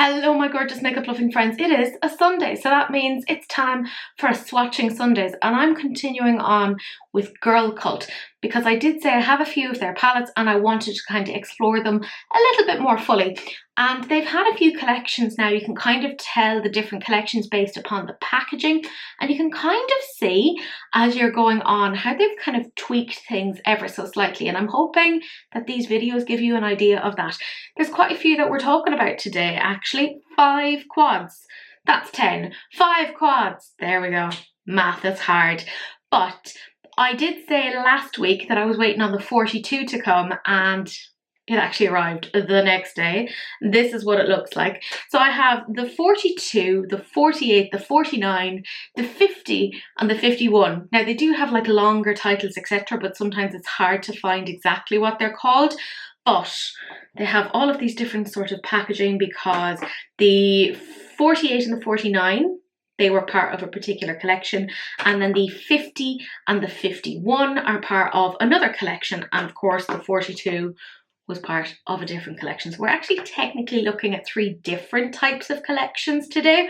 Hello my gorgeous makeup loving friends, it is a Sunday, so that means it's time for a Swatching Sundays, and I'm continuing on with Girlcult because I did say I have a few of their palettes and I wanted to kind of explore them a little bit more fully. And they've had a few collections now. You can kind of tell the different collections based upon the packaging, and you can kind of see as you're going on how they've kind of tweaked things ever so slightly, and I'm hoping that these videos give you an idea of that. There's quite a few that we're talking about today actually. 5 quads, that's 10. 5 quads, there we go. Math is hard. But I did say last week that I was waiting on the 42 to come, and it actually arrived the next day. This is what it looks like. So I have the 42, the 48, the 49, the 50 and the 51. Now they do have like longer titles etc, but sometimes it's hard to find exactly what they're called. But they have all of these different sort of packaging because the 48 and the 49, they were part of a particular collection, and then the 50 and the 51 are part of another collection, and of course the 42 was part of a different collection. So we're actually technically looking at 3 different types of collections today.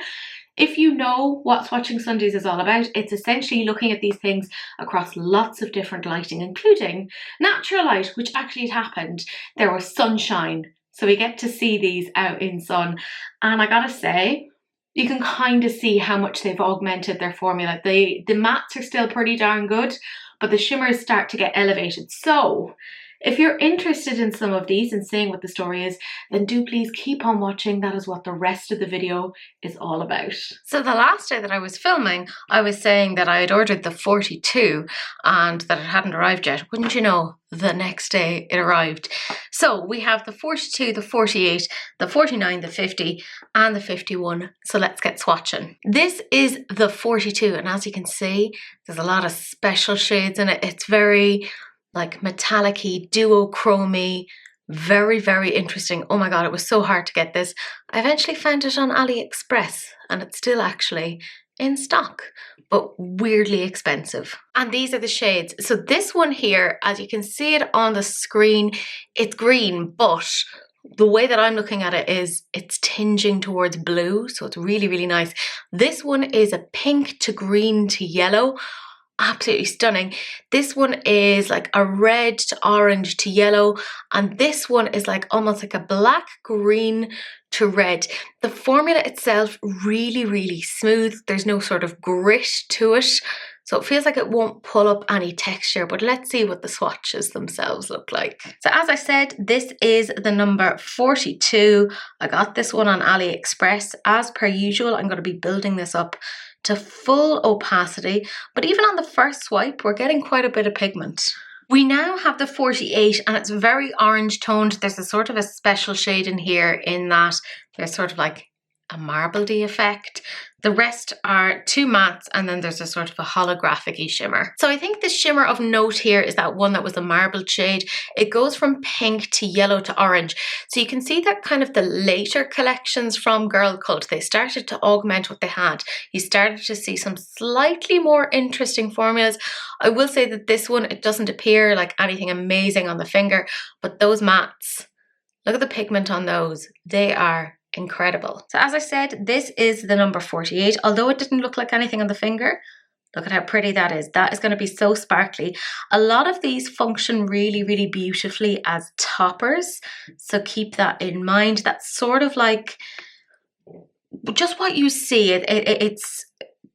If you know what Swatching Sundays is all about, it's essentially looking at these things across lots of different lighting, including natural light, which actually had happened. There was sunshine, so we get to see these out in sun. And I gotta say, you can kind of see how much they've augmented their formula. The mattes are still pretty darn good, but the shimmers start to get elevated. So if you're interested in some of these and seeing what the story is, then do please keep on watching. That is what the rest of the video is all about. So the last day that I was filming, I was saying that I had ordered the 42 and that it hadn't arrived yet. Wouldn't you know, the next day it arrived. So we have the 42, the 48, the 49, the 50 and the 51. So let's get swatching. This is the 42, and as you can see, there's a lot of special shades in it. It's very like metallic-y, duochrome-y, very, very interesting. Oh my god, it was so hard to get this. I eventually found it on AliExpress and it's still actually in stock, but weirdly expensive. And these are the shades. So this one here, as you can see it on the screen, it's green, but the way that I'm looking at it is it's tinging towards blue, so it's really, really nice. This one is a pink to green to yellow. Absolutely stunning. This one is like a red to orange to yellow, and this one is like almost like a black green to red. The formula itself really, really smooth. There's no sort of grit to it, so it feels like it won't pull up any texture. But let's see what the swatches themselves look like. So as I said, this is the number 42. I got this one on AliExpress. As per usual, I'm going to be building this up to full opacity, but even on the first swipe we're getting quite a bit of pigment. We now have the 48 and it's very orange toned. There's a sort of a special shade in here in that there's sort of like a marbledy effect. The rest are 2 mattes, and then there's a sort of a holographic-y shimmer. So I think the shimmer of note here is that one that was a marbled shade. It goes from pink to yellow to orange. So you can see that kind of the later collections from Girlcult, they started to augment what they had. You started to see some slightly more interesting formulas. I will say that this one, it doesn't appear like anything amazing on the finger, but those mattes, look at the pigment on those. They are incredible. So as I said, this is the number 48. Although it didn't look like anything on the finger, look at how pretty that is. That is going to be so sparkly. A lot of these function really, really beautifully as toppers, so keep that in mind. That's sort of like just what you see. It's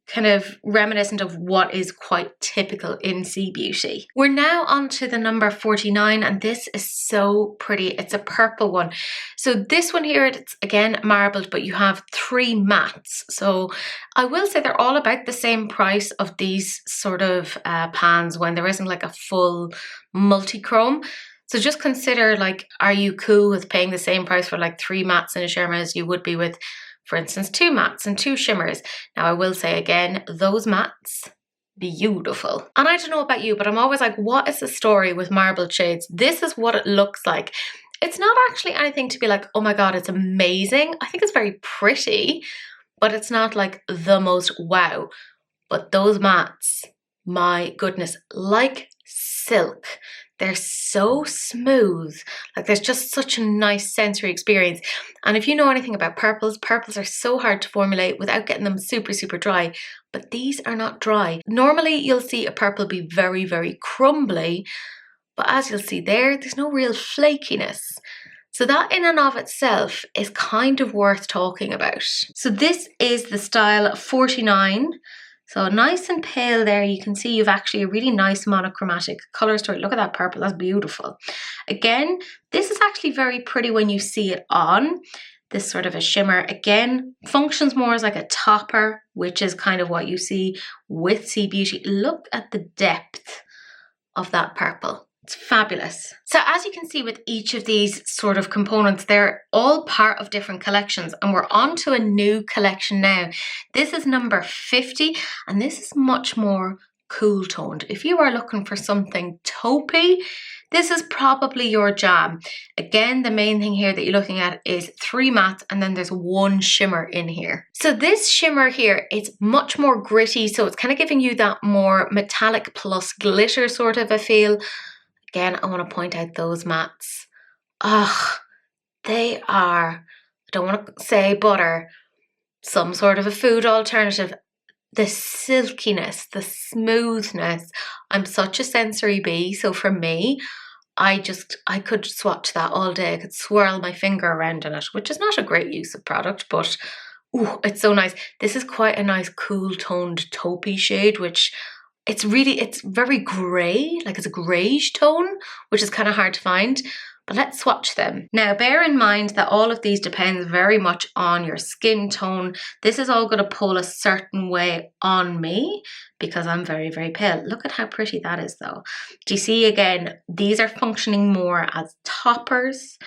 kind of reminiscent of what is quite typical in Sea Beauty. We're now on to the number 49, and this is so pretty. It's a purple one. So this one here, it's again marbled, but you have 3 mattes. So I will say they're all about the same price of these sort of pans when there isn't like a full multichrome. So just consider, like, are you cool with paying the same price for like 3 mattes and a shimmer as you would be with, for instance, 2 mattes and 2 shimmers? Now I will say again, those mattes, beautiful. And I don't know about you, but I'm always like, what is the story with marbled shades? This is what it looks like. It's not actually anything to be like, oh my god, it's amazing. I think it's very pretty, but it's not like the most wow. But those mattes, my goodness, like silk. They're so smooth. Like there's just such a nice sensory experience. And if you know anything about purples, purples are so hard to formulate without getting them super, super dry. But these are not dry. Normally you'll see a purple be very, very crumbly. But as you'll see there, there's no real flakiness. So that in and of itself is kind of worth talking about. So this is the style 49. So nice and pale there. You can see you've actually a really nice monochromatic colour story. Look at that purple, that's beautiful. Again, this is actually very pretty when you see it on. This sort of a shimmer, again, functions more as like a topper, which is kind of what you see with Sea Beauty. Look at the depth of that purple. It's fabulous. So as you can see with each of these sort of components, they're all part of different collections, and we're on to a new collection now. This is number 50, and this is much more cool toned. If you are looking for something taupey, this is probably your jam. Again, the main thing here that you're looking at is 3 mattes, and then there's 1 shimmer in here. So this shimmer here, it's much more gritty, so it's kind of giving you that more metallic plus glitter sort of a feel. Again, I want to point out those mattes. They are, I don't want to say butter, some sort of a food alternative. The silkiness, the smoothness. I'm such a sensory bee, so for me, I could swatch that all day. I could swirl my finger around in it, which is not a great use of product, but ooh, it's so nice. This is quite a nice cool toned taupey shade, which it's very grey, like it's a greyish tone, which is kind of hard to find. But let's swatch them. Now, bear in mind that all of these depends very much on your skin tone. This is all going to pull a certain way on me because I'm very, very pale. Look at how pretty that is though. Do you see again, these are functioning more as toppers.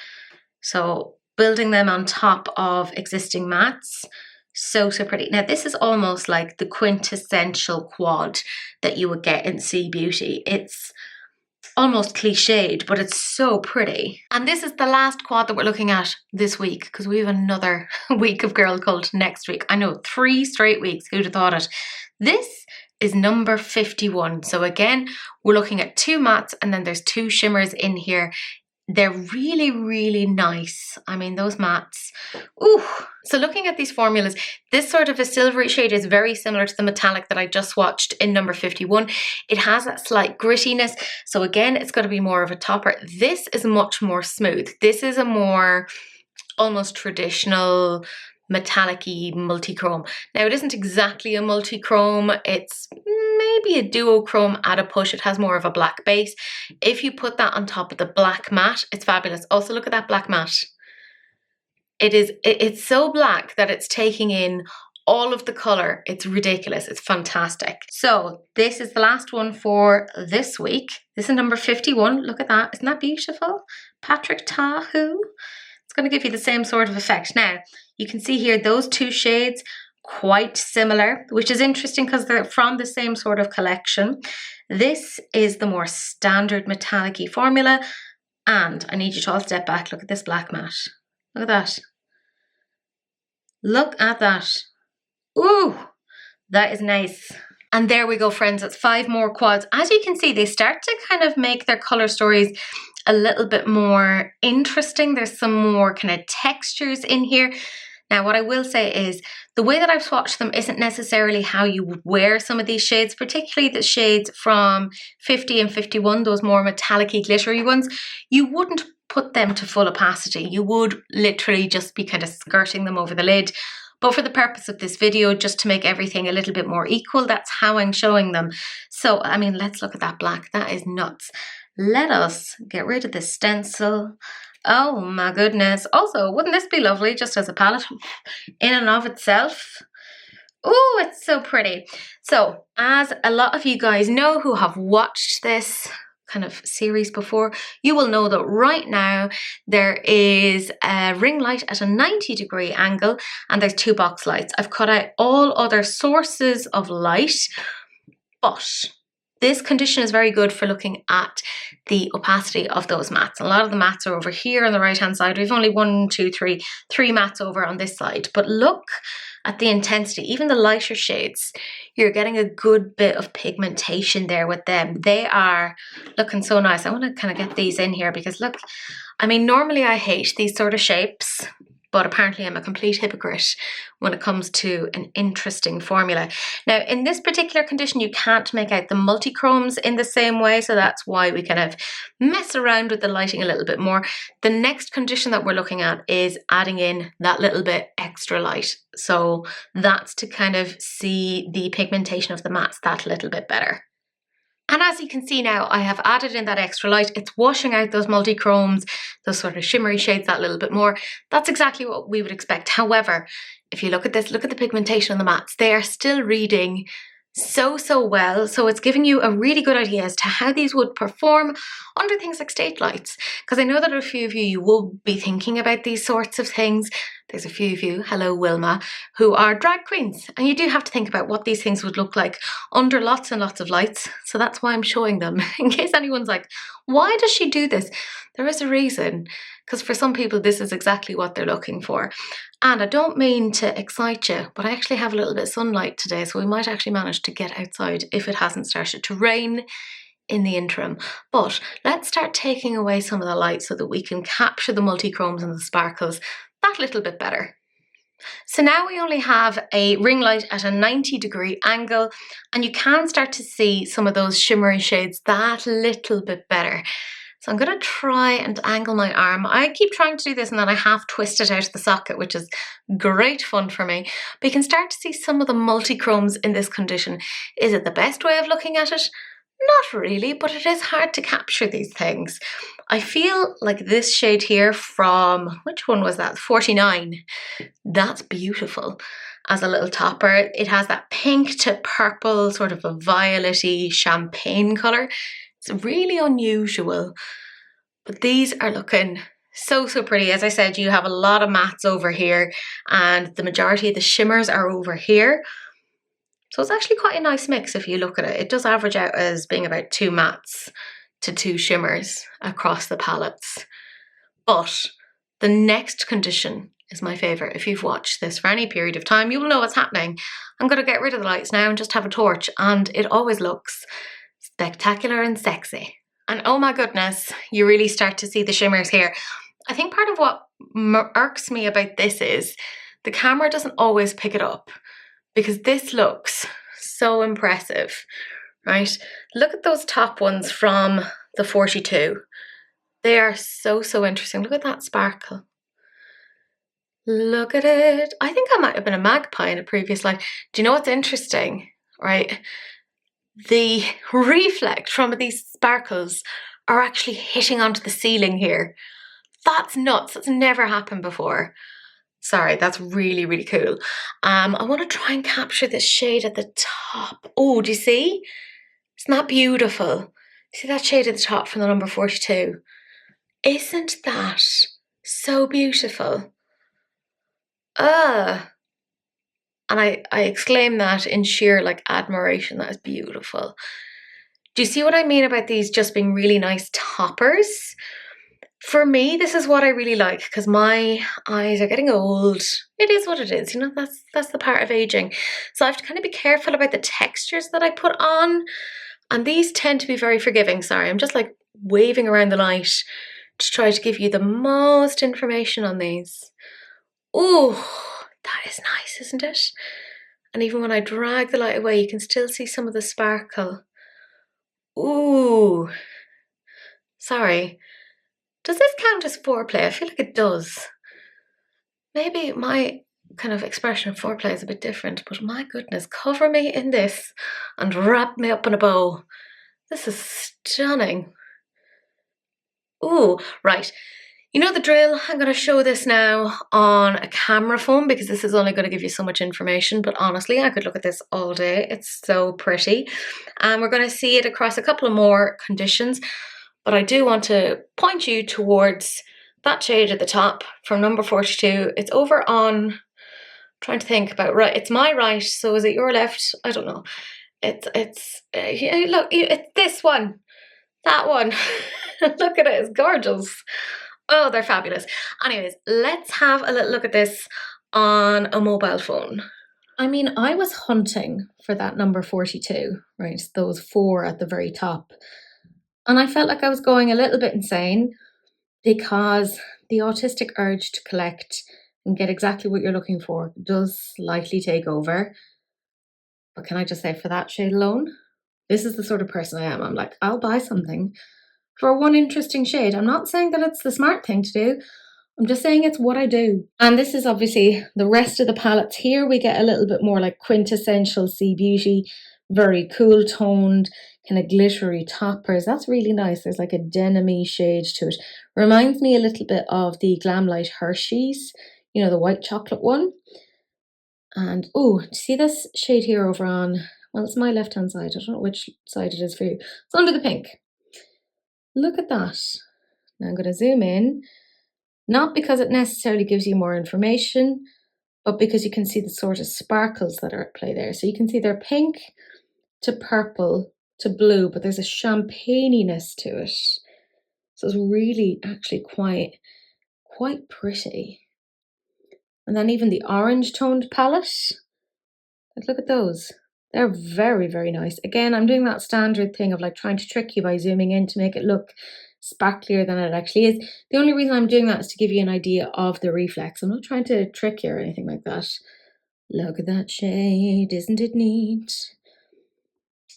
So building them on top of existing mattes. So pretty. Now this is almost like the quintessential quad that you would get in Sea Beauty. It's almost cliched, but it's so pretty. And this is the last quad that we're looking at this week, because we have another week of Girlcult next week. I know, 3 straight weeks, who'd have thought it? This is number 51. So again, we're looking at 2 mattes and then there's 2 shimmers in here. They're really, really nice. I mean, those mattes. Ooh. So looking at these formulas, this sort of a silvery shade is very similar to the metallic that I just swatched in number 51. It has that slight grittiness. So again, it's going to be more of a topper. This is much more smooth. This is a more almost traditional metallic-y multichrome. Now, it isn't exactly a multichrome. It's maybe a duochrome at a push. It has more of a black base. If you put that on top of the black matte, it's fabulous. Also, look at that black matte. It's so black that it's taking in all of the color. It's ridiculous. It's fantastic. So this is the last one for this week. This is number 51. Look at that. Isn't that beautiful? Patrick Tahu. It's going to give you the same sort of effect. Now, you can see here those 2 shades, quite similar, which is interesting because they're from the same sort of collection. This is the more standard metallic-y formula. And I need you to all step back. Look at this black matte. Look at that. Look at that. Ooh, that is nice. And there we go, friends. It's 5 more quads. As you can see, they start to kind of make their color stories a little bit more interesting. There's some more kind of textures in here. Now, what I will say is the way that I've swatched them isn't necessarily how you would wear some of these shades, particularly the shades from 50 and 51, those more metallic-y, glittery ones. You wouldn't put them to full opacity. You would literally just be kind of skirting them over the lid. But for the purpose of this video, just to make everything a little bit more equal, that's how I'm showing them. So, I mean, let's look at that black. That is nuts. Let us get rid of this stencil. Oh my goodness. Also, wouldn't this be lovely just as a palette in and of itself? Oh, it's so pretty. So, as a lot of you guys know who have watched this kind of series before, you will know that right now there is a ring light at a 90-degree angle and there's 2 box lights. I've cut out all other sources of light, but this condition is very good for looking at the opacity of those mattes. A lot of the mattes are over here on the right hand side. We've only three mattes over on this side, but look at the intensity. Even the lighter shades, you're getting a good bit of pigmentation there with them. They are looking so nice. I want to kind of get these in here because look, I mean, normally I hate these sort of shapes, but apparently I'm a complete hypocrite when it comes to an interesting formula. Now, in this particular condition, you can't make out the multichromes in the same way, so that's why we kind of mess around with the lighting a little bit more. The next condition that we're looking at is adding in that little bit extra light. So that's to kind of see the pigmentation of the mattes that little bit better. And as you can see now, I have added in that extra light. It's washing out those multichromes, those sort of shimmery shades that little bit more. That's exactly what we would expect. However, if you look at this, look at the pigmentation on the mattes. They are still reading so well. So it's giving you a really good idea as to how these would perform under things like stage lights. Because I know that a few of you will be thinking about these sorts of things. There's a few of you, hello Wilma, who are drag queens. And you do have to think about what these things would look like under lots and lots of lights. So that's why I'm showing them. In case anyone's like, why does she do this? There is a reason. Because for some people, this is exactly what they're looking for. And I don't mean to excite you, but I actually have a little bit of sunlight today, so we might actually manage to get outside if it hasn't started to rain in the interim. But let's start taking away some of the light so that we can capture the multichromes and the sparkles that little bit better. So now we only have a ring light at a 90-degree angle, and you can start to see some of those shimmery shades that little bit better. So I'm going to try and angle my arm. I keep trying to do this and then I half twist it out of the socket, which is great fun for me. But you can start to see some of the multichromes in this condition. Is it the best way of looking at it? Not really, but it is hard to capture these things. I feel like this shade here from, which one was that? 49. That's beautiful as a little topper. It has that pink to purple, sort of a violet-y champagne colour. It's really unusual, but these are looking so pretty. As I said, you have a lot of mattes over here and the majority of the shimmers are over here. So it's actually quite a nice mix if you look at it. It does average out as being about 2 mattes to 2 shimmers across the palettes. But the next condition is my favourite. If you've watched this for any period of time, you will know what's happening. I'm going to get rid of the lights now and just have a torch, and it always looks spectacular and sexy. And oh my goodness, you really start to see the shimmers here. I think part of what irks me about this is the camera doesn't always pick it up, because this looks so impressive, right? Look at those top ones from the 42. They are so interesting. Look at that sparkle. Look at it. I think I might have been a magpie in a previous life. Do you know what's interesting, right? The reflect from these sparkles are actually hitting onto the ceiling here. That's nuts. That's never happened before. Sorry, that's really cool. I want to try and capture this shade at the top. Oh, do you see? Isn't that beautiful? See that shade at the top from the number 42? Isn't that so beautiful? And I exclaim that in sheer like admiration. That is beautiful. Do you see what I mean about these just being really nice toppers? For me, this is what I really like, because my eyes are getting old. It is what it is, you know, that's the part of aging. So I have to kind of be careful about the textures that I put on. And these tend to be very forgiving. Sorry, I'm just like waving around the light to try to give you the most information on these. Oh, that is nice, isn't it? And even when I drag the light away, you can still see some of the sparkle. Ooh, sorry. Does this count as foreplay? I feel like it does. Maybe my kind of expression of foreplay is a bit different, but my goodness, cover me in this and wrap me up in a bow. This is stunning. Ooh, right. You know the drill. I'm going to show this now on a camera phone because this is only going to give you so much information, but honestly, I could look at this all day. It's so pretty. And we're going to see it across a couple of more conditions, but I do want to point you towards that shade at the top from number 42. It's over on, trying to think about right. It's my right, so is it your left? I don't know. Look, it's this one, that one. Look at it, it's gorgeous. Oh, they're fabulous. Anyways, let's have a little look at this on a mobile phone. I mean, I was hunting for that number 42, right? Those 4 at the very top. And I felt like I was going a little bit insane because the autistic urge to collect and get exactly what you're looking for does slightly take over. But can I just say, for that shade alone, this is the sort of person I am. I'm like, I'll buy something for one interesting shade. I'm not saying that it's the smart thing to do. I'm just saying it's what I do. And this is obviously the rest of the palettes. Here we get a little bit more like quintessential Sea Beauty, very cool toned, kind of glittery toppers. That's really nice. There's like a denim-y shade to it. Reminds me a little bit of the Glamlight Hershey's, you know, the white chocolate one. And oh, do you see this shade here over on, well, it's my left-hand side. I don't know which side it is for you. It's under the pink. Look at that. Now I'm going to zoom in. Not because it necessarily gives you more information, but because you can see the sort of sparkles that are at play there. So you can see they're pink to purple to blue, but there's a champagniness to it. So it's really actually quite pretty. And then even the orange toned palette, like look at those. They're very, very nice. Again, I'm doing that standard thing of like trying to trick you by zooming in to make it look sparklier than it actually is. The only reason I'm doing that is to give you an idea of the reflex. I'm not trying to trick you or anything like that. Look at that shade, isn't it neat?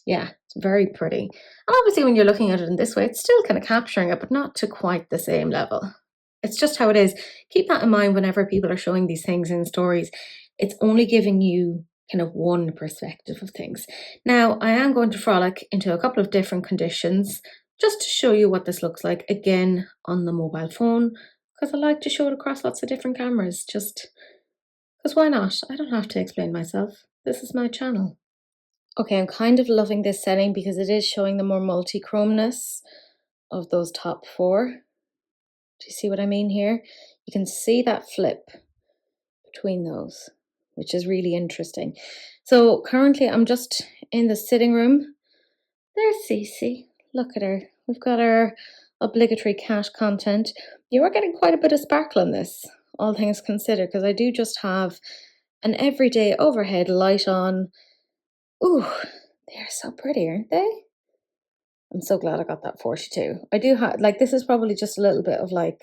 Yeah, it's very pretty. And obviously when you're looking at it in this way, it's still kind of capturing it, but not to quite the same level. It's just how it is. Keep that in mind whenever people are showing these things in stories. It's only giving you kind of one perspective of things. Now, I am going to frolic into a couple of different conditions just to show you what this looks like, again, on the mobile phone, because I like to show it across lots of different cameras, just because why not? I don't have to explain myself. This is my channel. Okay, I'm kind of loving this setting because it is showing the more multi-chromeness of those top 4. Do you see what I mean here? You can see that flip between those, which is really interesting. So currently I'm just in the sitting room. There's Cece. Look at her. We've got our obligatory cat content. You are getting quite a bit of sparkle in this, all things considered, because I do just have an everyday overhead light on. Ooh, they're so pretty, aren't they? I'm so glad I got that 42. I do have, like, this is probably just a little bit of like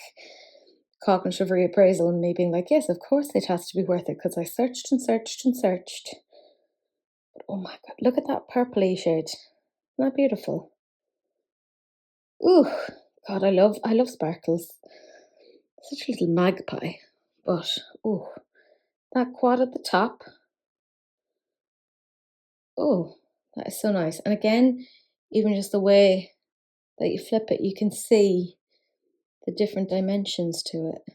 cock and chivalry appraisal and me being like, yes, of course it has to be worth it because I searched and searched and searched. But oh my god, look at that purpley shade. Isn't that beautiful? Ooh, god, I love sparkles. Such a little magpie. But ooh, that quad at the top. Oh, that is so nice. And again, even just the way that you flip it, you can see the different dimensions to it.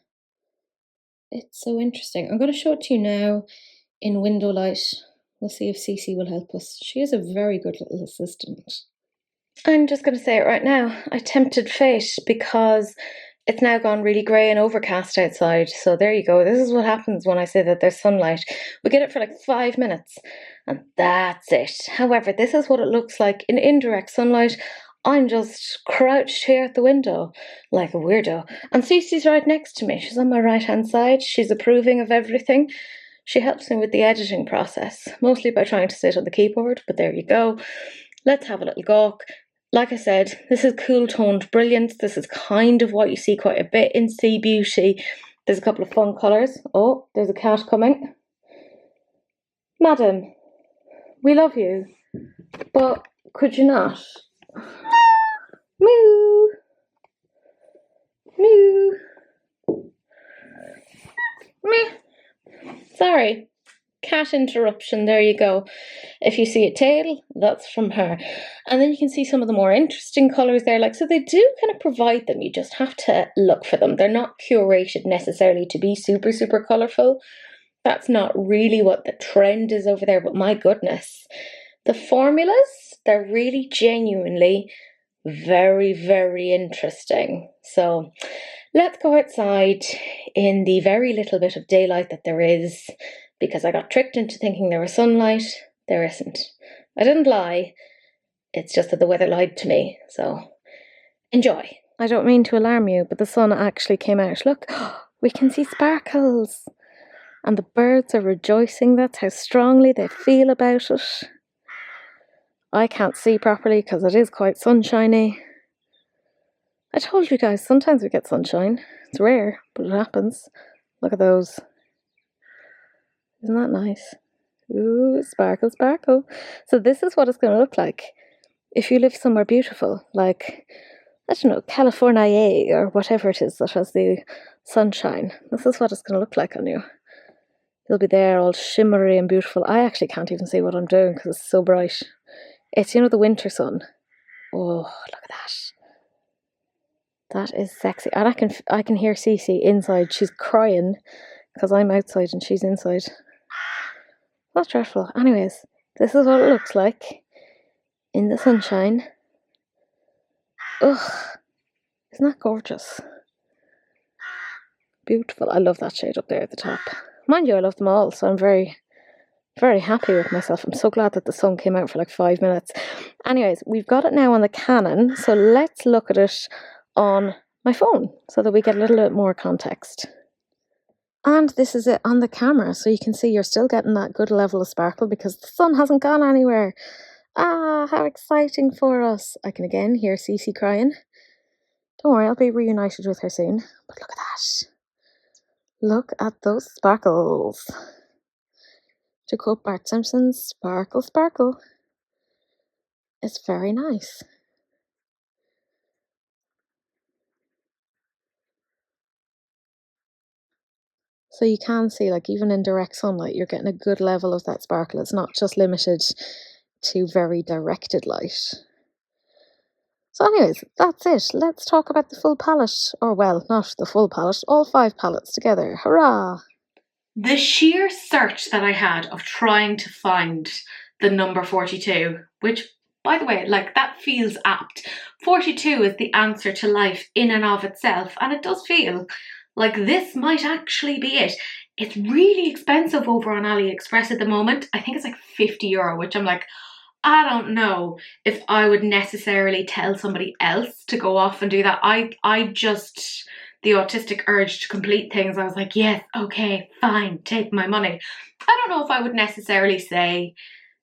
It's so interesting. I'm going to show it to you now in window light. We'll see if Cece will help us. She is a very good little assistant. I'm just going to say it right now. I tempted fate because it's now gone really grey and overcast outside. So there you go. This is what happens when I say that there's sunlight. We get it for like 5 minutes and that's it. However, this is what it looks like in indirect sunlight. I'm just crouched here at the window like a weirdo. And Cece's right next to me. She's on my right-hand side. She's approving of everything. She helps me with the editing process, mostly by trying to sit on the keyboard, but there you go. Let's have a little gawk. Like I said, this is cool toned brilliance. This is kind of what you see quite a bit in Sea Beauty. There's a couple of fun colours. Oh, there's a cat coming. Madam, we love you, but could you not? Moo! Moo! Meh. Sorry. Cat interruption, there you go. If you see a tail, that's from her. And then you can see some of the more interesting colours there. Like, so they do kind of provide them. You just have to look for them. They're not curated necessarily to be super, super colourful. That's not really what the trend is over there, but my goodness. The formulas, they're really genuinely very, very interesting. So let's go outside in the very little bit of daylight that there is, because I got tricked into thinking there was sunlight. There isn't. I didn't lie. It's just that the weather lied to me, so enjoy. I don't mean to alarm you, but the sun actually came out. Look, we can see sparkles. And the birds are rejoicing. That's how strongly they feel about it. I can't see properly because it is quite sunshiny. I told you guys, sometimes we get sunshine. It's rare, but it happens. Look at those. Isn't that nice? Ooh, sparkle, sparkle. So this is what it's going to look like if you live somewhere beautiful, like, I don't know, California or whatever it is that has the sunshine. This is what it's going to look like on you. You'll be there all shimmery and beautiful. I actually can't even see what I'm doing because it's so bright. It's, you know, the winter sun. Oh, look at that. That is sexy. And I can hear Cece inside. She's crying because I'm outside and she's inside. That's dreadful. Anyways, this is what it looks like in the sunshine. Ugh. Isn't that gorgeous? Beautiful. I love that shade up there at the top. Mind you, I love them all, so I'm very, very happy with myself. I'm so glad that the sun came out for like 5 minutes. Anyways, we've got it now on the Canon, so let's look at it on my phone so that we get a little bit more context. And this is it on the camera, so you can see you're still getting that good level of sparkle because the sun hasn't gone anywhere. Ah, how exciting for us. I can again hear Cece crying. Don't worry, I'll be reunited with her soon. But look at that. Look at those sparkles. To quote Bart Simpson, sparkle, sparkle. It's very nice. So you can see, like, even in direct sunlight, you're getting a good level of that sparkle. It's not just limited to very directed light. So anyways, that's it. Let's talk about the full palette. Or, well, not the full palette, all 5 palettes together. Hurrah! The sheer search that I had of trying to find the number 42, which, by the way, like, that feels apt. 42 is the answer to life in and of itself, and it does feel like this might actually be it. It's really expensive over on AliExpress at the moment. I think it's like €50, which I'm like, I don't know if I would necessarily tell somebody else to go off and do that. I just, the autistic urge to complete things, I was like, yes, okay, fine, take my money. I don't know if I would necessarily say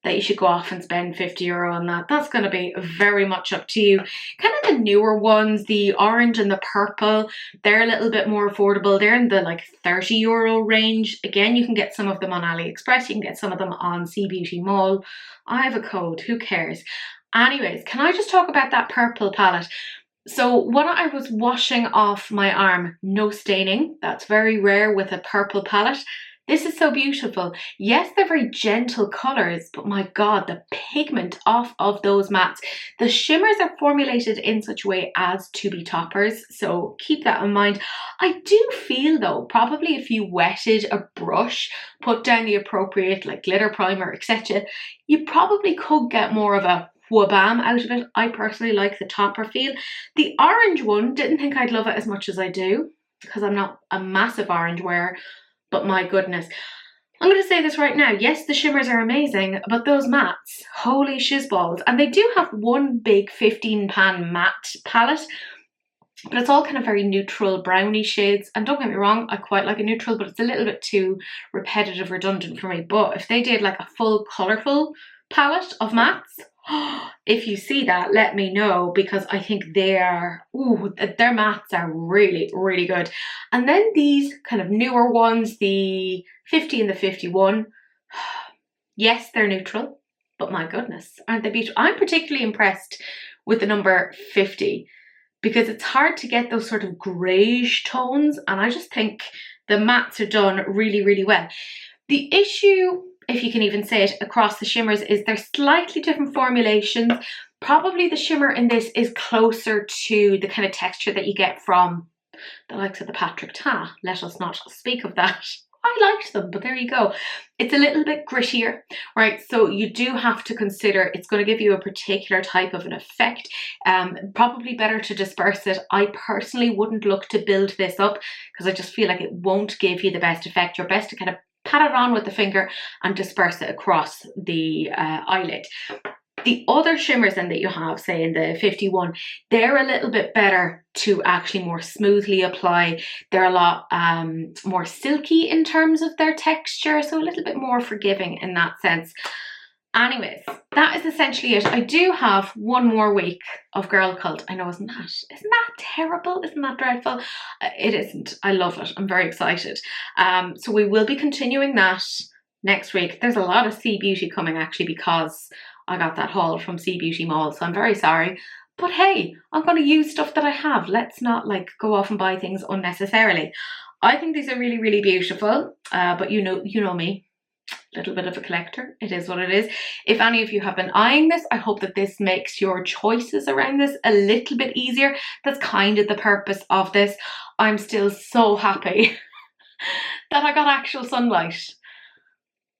that you should go off and spend €50 on that. That's going to be very much up to you. Kind of the newer ones, the orange and the purple, they're a little bit more affordable. They're in the like €30 range. Again, you can get some of them on AliExpress. You can get some of them on C Beauty Mall. I have a code, who cares? Anyways, can I just talk about that purple palette? So when I was washing off my arm, no staining. That's very rare with a purple palette. This is so beautiful. Yes, they're very gentle colours, but my God, the pigment off of those mattes. The shimmers are formulated in such a way as to be toppers, so keep that in mind. I do feel though, probably if you wetted a brush, put down the appropriate like glitter primer, etc., you probably could get more of a wha-bam out of it. I personally like the topper feel. The orange one, didn't think I'd love it as much as I do, because I'm not a massive orange wearer. But my goodness, I'm going to say this right now. Yes, the shimmers are amazing, but those mattes, holy shizballs. And they do have one big 15-pan matte palette, but it's all kind of very neutral brownie shades. And don't get me wrong, I quite like a neutral, but it's a little bit too repetitive, redundant for me. But if they did like a full colourful palette of mattes, if you see that, let me know, because I think their mattes are really, really good. And then these kind of newer ones, the 50 and the 51, yes, they're neutral, but my goodness, aren't they beautiful? I'm particularly impressed with the number 50 because it's hard to get those sort of greyish tones, and I just think the mattes are done really, really well. The issue, if you can even say it, across the shimmers is they're slightly different formulations. Probably the shimmer in this is closer to the kind of texture that you get from the likes of the Patrick Ta. Let us not speak of that. I liked them, but there you go. It's a little bit grittier, right? So you do have to consider it's going to give you a particular type of an effect. Probably better to disperse it. I personally wouldn't look to build this up because I just feel like it won't give you the best effect. You're best to kind of pat it on with the finger and disperse it across the eyelid. The other shimmers then that you have, say in the 51, they're a little bit better to actually more smoothly apply. They're a lot more silky in terms of their texture, so a little bit more forgiving in that sense. Anyways, that is essentially it. I do have one more week of Girlcult. I know, isn't that terrible? Isn't that dreadful? It isn't. I love it. I'm very excited. So we will be continuing that next week. There's a lot of Sea Beauty coming actually because I got that haul from Sea Beauty Mall, so I'm very sorry. But hey, I'm going to use stuff that I have. Let's not like go off and buy things unnecessarily. I think these are really, really beautiful. But you know me. Little bit of a collector. It is what it is. If any of you have been eyeing this, I hope that this makes your choices around this a little bit easier. That's kind of the purpose of this. I'm still so happy that I got actual sunlight.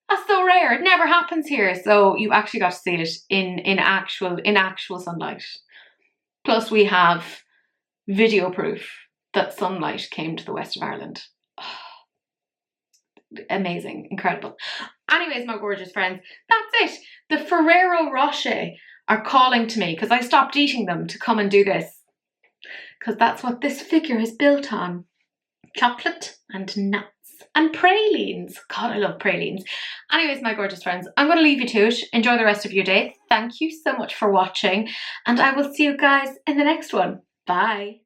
That's so rare. It never happens here. So you actually got to see it in actual sunlight. Plus we have video proof that sunlight came to the west of Ireland. Amazing, incredible. Anyways, my gorgeous friends, that's it. The Ferrero Rocher are calling to me because I stopped eating them to come and do this. Because that's what this figure is built on. Chocolate and nuts and pralines. God, I love pralines. Anyways, my gorgeous friends, I'm going to leave you to it. Enjoy the rest of your day. Thank you so much for watching. And I will see you guys in the next one. Bye.